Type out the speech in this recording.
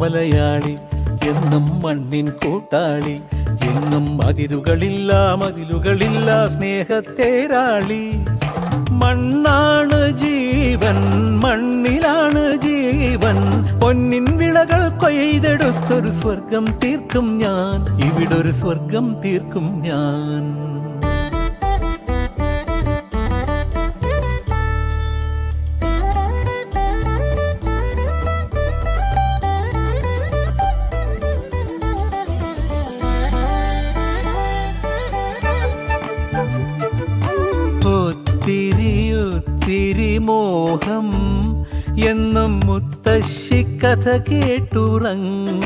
മലയാളി എന്നും മണ്ണിൻ കൂട്ടാളി, എന്നും മതിലുകളില്ല സ്നേഹത്തേരാളി. മണ്ണാണ് ജീവൻ, മണ്ണിലാണ് ജീവൻ, പൊന്നിൻ വിളകൾ കൊയ്തെടുത്തൊരു സ്വർഗം തീർക്കും ഞാൻ, ഇവിടൊരു സ്വർഗം തീർക്കും ഞാൻ. ഒത്തിരി മോഹം എന്നും മുത്തശ്ശി കഥ കേട്ടുറങ്ങ.